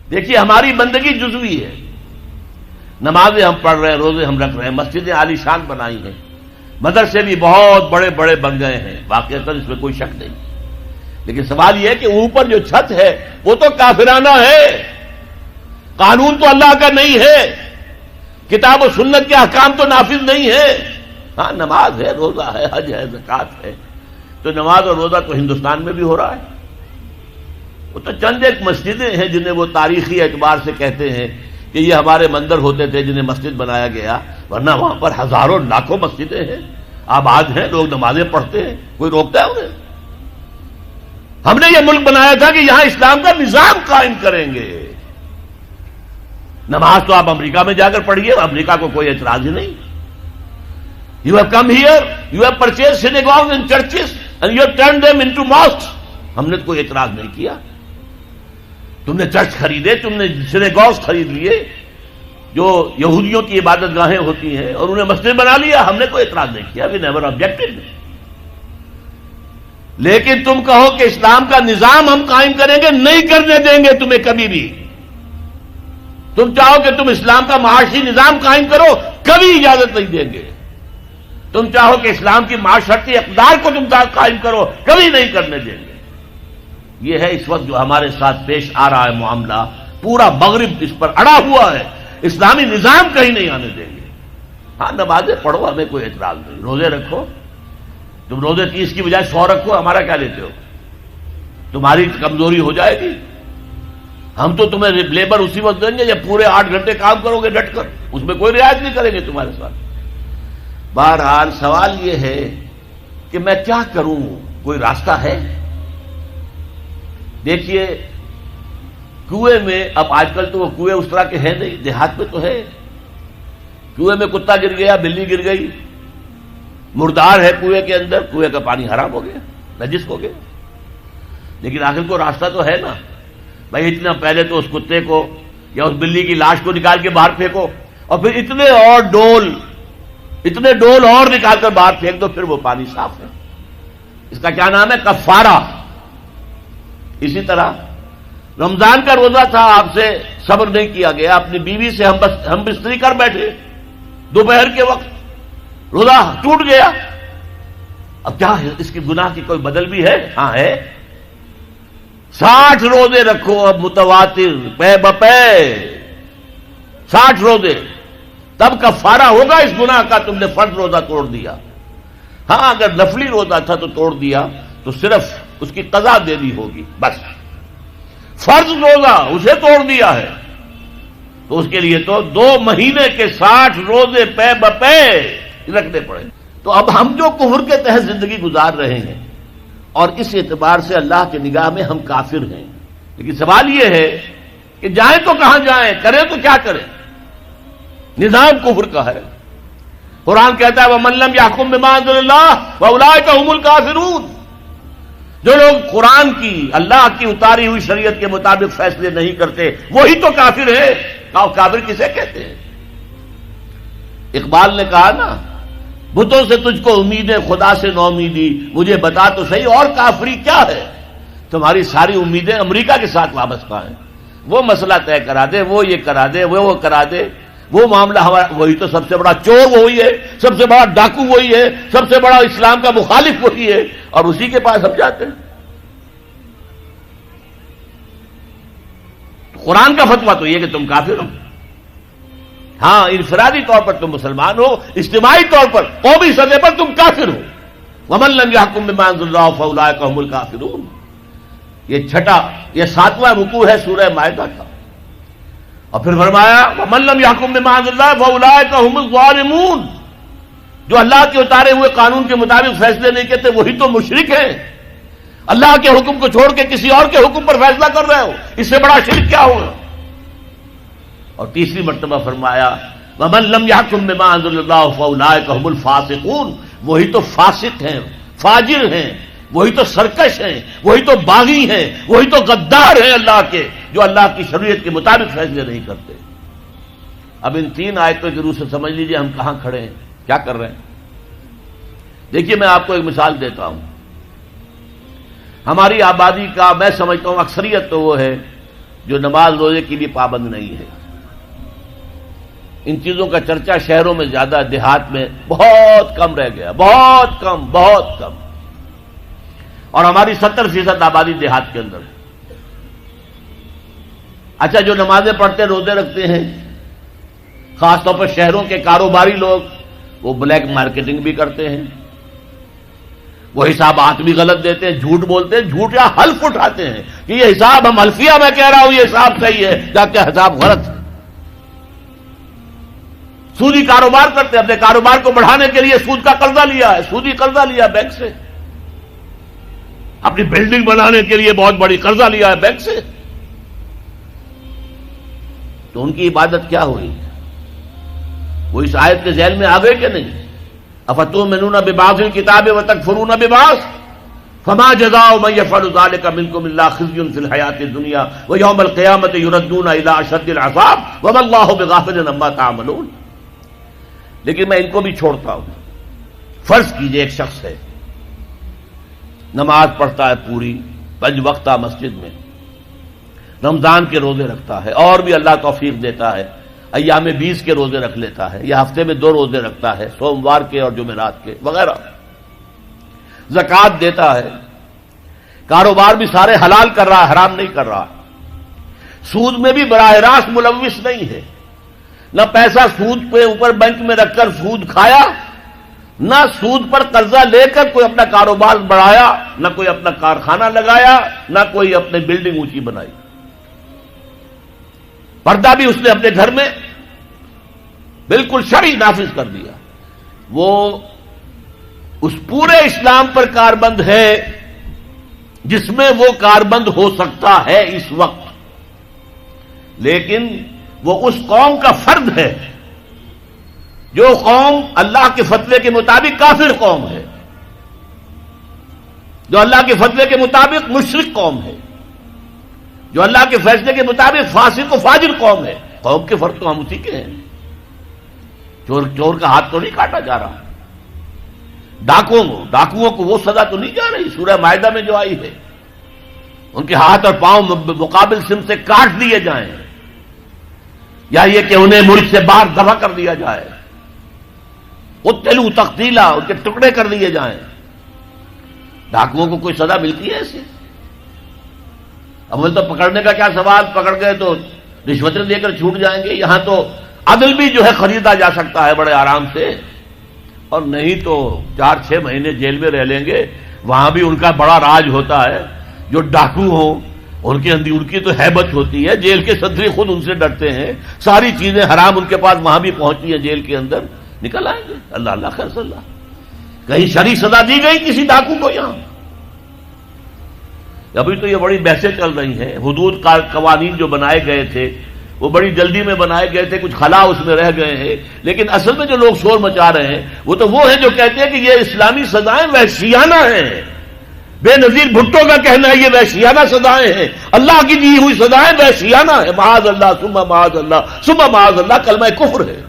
دیکھیے ہماری بندگی جزوی ہے، نمازیں ہم پڑھ رہے ہیں، روزے ہم رکھ رہے ہیں، مسجدیں عالی شان بنائی ہیں، مدرسے بھی بہت بڑے بڑے بن گئے ہیں، واقعتاً اس میں کوئی شک نہیں، لیکن سوال یہ ہے کہ اوپر جو چھت ہے وہ تو کافرانہ ہے، قانون تو اللہ کا نہیں ہے، کتاب و سنت کے احکام تو نافذ نہیں ہے۔ ہاں نماز ہے، روزہ ہے، حج ہے، زکوٰۃ ہے، تو نماز اور روزہ تو ہندوستان میں بھی ہو رہا ہے، وہ تو چند ایک مسجدیں ہیں جنہیں وہ تاریخی اعتبار سے کہتے ہیں کہ یہ ہمارے مندر ہوتے تھے جنہیں مسجد بنایا گیا، ورنہ وہاں پر ہزاروں لاکھوں مسجدیں ہیں، آباد ہیں، لوگ نمازیں پڑھتے ہیں، کوئی روکتا ہے انہیں؟ ہم نے یہ ملک بنایا تھا کہ یہاں اسلام کا نظام قائم کریں گے۔ نماز تو آپ امریکہ میں جا کر پڑھیے، امریکہ کو کوئی اعتراض ہی نہیں۔ You have come here, you have purchased synagogues and churches and you have turned them into mosques. ہم نے کوئی اعتراض نہیں کیا، تم نے چرچ خریدے، تم نے سینیگوگز خرید لیے جو یہودیوں کی عبادت گاہیں ہوتی ہیں اور انہیں مسجد بنا لیا، ہم نے کوئی اعتراض نہیں کیا، we never objected۔ لیکن تم کہو کہ اسلام کا نظام ہم قائم کریں گے، نہیں کرنے دیں گے تمہیں کبھی بھی۔ تم چاہو کہ تم اسلام کا معاشی نظام قائم کرو، کبھی اجازت نہیں دیں گے۔ تم چاہو کہ اسلام کی معاشرتی اقدار کو تم قائم کرو، کبھی نہیں کرنے دیں گے۔ یہ ہے اس وقت جو ہمارے ساتھ پیش آ رہا ہے معاملہ، پورا مغرب اس پر اڑا ہوا ہے، اسلامی نظام کہیں نہیں آنے دیں گے۔ ہاں نمازیں پڑھو، ہمیں کوئی اعتراض نہیں، روزے رکھو، تم روزے 30 کی بجائے 100 رکھو، ہمارا کیا لیتے ہو؟ تمہاری کمزوری ہو جائے گی، ہم تو تمہیں لیبر اسی وقت دیں گے جب پورے 8 گھنٹے کام کرو گے ڈٹ کر، اس میں کوئی رعایت نہیں کریں گے تمہارے ساتھ۔ بہرحال سوال یہ ہے کہ میں کیا کروں، کوئی راستہ ہے؟ دیکھیے کنویں میں، اب آج کل تو وہ کنویں اس طرح کے ہیں نہیں، دیہات میں تو ہے، کنویں میں کتا گر گیا، بلی گر گئی، مردار ہے کنویں کے اندر، کنویں کا پانی حرام ہو گیا، نجس ہو گیا، لیکن آخر کو راستہ تو ہے نا بھائی، اتنا پہلے تو اس کتے کو یا اس بلی کی لاش کو نکال کے باہر پھینکو، اور پھر اتنے ڈول اور نکال کر باہر پھینک دو، پھر وہ پانی صاف ہے۔ اس کا کیا نام ہے؟ کفارہ۔ اسی طرح رمضان کا روزہ تھا، آپ سے صبر نہیں کیا گیا، اپنی بیوی سے ہم بستری کر بیٹھے دوپہر کے وقت، روزہ ٹوٹ گیا، اب کیا ہے؟ اس کی گناہ کی کوئی بدل بھی ہے؟ ہاں ہے، 60 روزے رکھو اب متواتر پے بپے، 60 روزے، تب کفارہ ہوگا اس گناہ کا، تم نے فرض روزہ توڑ دیا۔ ہاں اگر نفلی روزہ تھا تو توڑ دیا تو صرف اس کی قضا دینی ہوگی بس، فرض روزہ اسے توڑ دیا ہے تو اس کے لیے تو 2 مہینے کے 60 روزے پے بپے رکھنے پڑے۔ تو اب ہم جو کفر کے تحت زندگی گزار رہے ہیں اور اس اعتبار سے اللہ کی نگاہ میں ہم کافر ہیں، لیکن سوال یہ ہے کہ جائیں تو کہاں جائیں، کریں تو کیا کریں؟ نظام کفر کا ہے، قرآن کہتا ہے وَمَن لَّمْ يَحْكُم بِمَا أَنزَلَ اللَّهُ فَأُولَٰئِكَ هُمُ الْكَافِرُونَ۔ جو لوگ قرآن کی، اللہ کی اتاری ہوئی شریعت کے مطابق فیصلے نہیں کرتے وہی تو کافر ہے۔ کافر کسے کہتے ہیں؟ اقبال نے کہا نا، بتوں سے تجھ کو امید ہے، خدا سے نو امیدی، مجھے بتا تو صحیح اور کافری کیا ہے؟ تمہاری ساری امیدیں امریکہ کے ساتھ وابستہ ہیں، وہ مسئلہ طے کرا دے، وہ یہ کرا دے، وہ کرا دے، وہ معاملہ ہمارا، وہی تو سب سے بڑا چور وہی ہے، سب سے بڑا ڈاکو وہی ہے، سب سے بڑا اسلام کا مخالف وہی ہے، اور اسی کے پاس ہم جاتے ہیں۔ قرآن کا فتویٰ تو یہ کہ تم کافر ہو، ہاں انفرادی طور پر تم مسلمان ہو، اجتماعی طور پر قومی سطح پر تم کافر ہو۔ وَمَن لَّمْ يَحْكُم بِمَا أَنزَلَ اللَّهُ فَأُولَٰئِكَ هُمُ الْكَافِرُونَ۔ یہ 7واں رکوع ہے سورہ مائدہ کا، اور پھر فرمایا وَمَن لَّمْ يَحْكُم بِمَا أَنزَلَ اللَّهُ فَأُولَٰئِكَ هُمُ الظَّالِمُونَ۔ جو اللہ کے اتارے ہوئے قانون کے مطابق فیصلے نہیں کرتے وہی تو مشرک ہیں، اللہ کے حکم کو چھوڑ کے کسی اور کے حکم پر فیصلہ کر رہے ہو، اس سے بڑا شرک کیا ہوگا؟ اور تیسری مرتبہ فرمایا وَمَن لَّمْ يَحْكُم بِمَا أَنزَلَ اللَّهُ فَأُولَٰئِكَ هُمُ الْفَاسِقُونَ۔ وہی تو فاسق ہیں، فاجر ہیں، وہی تو سرکش ہیں، وہی تو باغی ہیں، وہی تو غدار ہیں اللہ کے، جو اللہ کی شریعت کے مطابق فیصلے نہیں کرتے۔ اب ان 3 آیتوں کے روح سے سمجھ لیجئے ہم کہاں کھڑے ہیں، کیا کر رہے ہیں۔ دیکھیے میں آپ کو ایک مثال دیتا ہوں، ہماری آبادی کا میں سمجھتا ہوں اکثریت تو وہ ہے جو نماز روزے کے لیے پابند نہیں ہے. ان چیزوں کا چرچا شہروں میں زیادہ، دیہات میں بہت کم رہ گیا، بہت کم، بہت کم. اور ہماری 70% آبادی دیہات کے اندر ہے. اچھا، جو نمازیں پڑھتے روزے رکھتے ہیں، خاص طور پر شہروں کے کاروباری لوگ، وہ بلیک مارکیٹنگ بھی کرتے ہیں، وہ حسابات بھی غلط دیتے ہیں، جھوٹ بولتے ہیں، جھوٹ یا حلف اٹھاتے ہیں کہ یہ حساب ہم حلفیہ میں کہہ رہا ہوں یہ حساب صحیح ہے، جبکہ حساب غلط ہے. سودی کاروبار کرتے ہیں، اپنے کاروبار کو بڑھانے کے لیے سود کا قرضہ لیا ہے، سودی قرضہ لیا بینک سے، اپنی بلڈنگ بنانے کے لیے بہت بڑی قرضہ لیا ہے بینک سے. تو ان کی عبادت کیا ہوئی؟ وہ اس آیت کے ذیل میں آ گئے کہ نہیں؟ افتؤمنون ببعض الکتاب وتکفرون ببعض فما جزاء من يفعل ذلك منكم الا خزي في الحياة الدنيا ويوم القيامة يردون الى اشد العذاب وما الله بغافل عما تعملون. لیکن میں ان کو بھی چھوڑتا ہوں. فرض کیجئے ایک شخص ہے، نماز پڑھتا ہے پوری 5 وقتہ مسجد میں، رمضان کے روزے رکھتا ہے، اور بھی اللہ توفیق دیتا ہے ایام 20 کے روزے رکھ لیتا ہے، یا ہفتے میں 2 روزے رکھتا ہے، سوموار کے اور جمعرات کے وغیرہ، زکوٰۃ دیتا ہے، کاروبار بھی سارے حلال کر رہا ہے، حرام نہیں کر رہا، سود میں بھی براہ راست ملوث نہیں ہے، نہ پیسہ سود پہ اوپر بینک میں رکھ کر سود کھایا، نہ سود پر قرضہ لے کر کوئی اپنا کاروبار بڑھایا، نہ کوئی اپنا کارخانہ لگایا، نہ کوئی اپنی بلڈنگ اونچی بنائی. پردہ بھی اس نے اپنے گھر میں بالکل شرعی نافذ کر دیا. وہ اس پورے اسلام پر کاربند ہے جس میں وہ کاربند ہو سکتا ہے اس وقت، لیکن وہ اس قوم کا فرد ہے جو قوم اللہ کے فتوے کے مطابق کافر قوم ہے، جو اللہ کے فتوے کے مطابق مشرک قوم ہے، جو اللہ کے فیصلے کے مطابق فاسق و فاجر قوم ہے. قوم کے فرد تو ہم اسی کے ہیں. چور کا ہاتھ تو نہیں کاٹا جا رہا، ڈاکوؤں کو وہ سزا تو نہیں جا رہی سورہ مائدہ میں جو آئی ہے، ان کے ہاتھ اور پاؤں مقابل سم سے کاٹ دیے جائیں، یا یہ کہ انہیں ملک سے باہر دفع کر دیا جائے، قتلوا تقتیلا، ان کے ٹکڑے کر دیے جائیں. ڈاکوؤں کو کوئی سزا ملتی ہے ایسی؟ اول تو پکڑنے کا کیا سوال، پکڑ گئے تو رشوتیں دے کر چھوٹ جائیں گے. یہاں تو عدل بھی جو ہے خریدا جا سکتا ہے بڑے آرام سے، اور نہیں تو 4-6 مہینے جیل میں رہ لیں گے. وہاں بھی ان کا بڑا راج ہوتا ہے. جو ڈاکو ہوں ان کی تو ہیبت ہوتی ہے، جیل کے صدری خود ان سے ڈرتے ہیں، ساری چیزیں حرام ان کے پاس وہاں بھی پہنچتی ہیں، جیل کے اندر نکل آئیں گے. اللہ خیر صلی اللہ. کہیں شرعی سزا دی گئی کسی ڈاکو کو؟ یہاں ابھی تو یہ بڑی بحثیں چل رہی ہیں. حدود کا قوانین جو بنائے گئے تھے وہ بڑی جلدی میں بنائے گئے تھے، کچھ خلا اس میں رہ گئے ہیں، لیکن اصل میں جو لوگ شور مچا رہے ہیں وہ ہیں جو کہتے ہیں کہ یہ اسلامی سزائیں وحشیانہ ہیں. بے نظیر بھٹو کا کہنا ہے یہ وحشیانہ سزائیں ہیں، اللہ کی دی ہوئی سزائیں وحشیانہ ہیں. معاذ اللہ ثم معاذ اللہ ثم معاذ اللہ، کلمہ کفر ہے.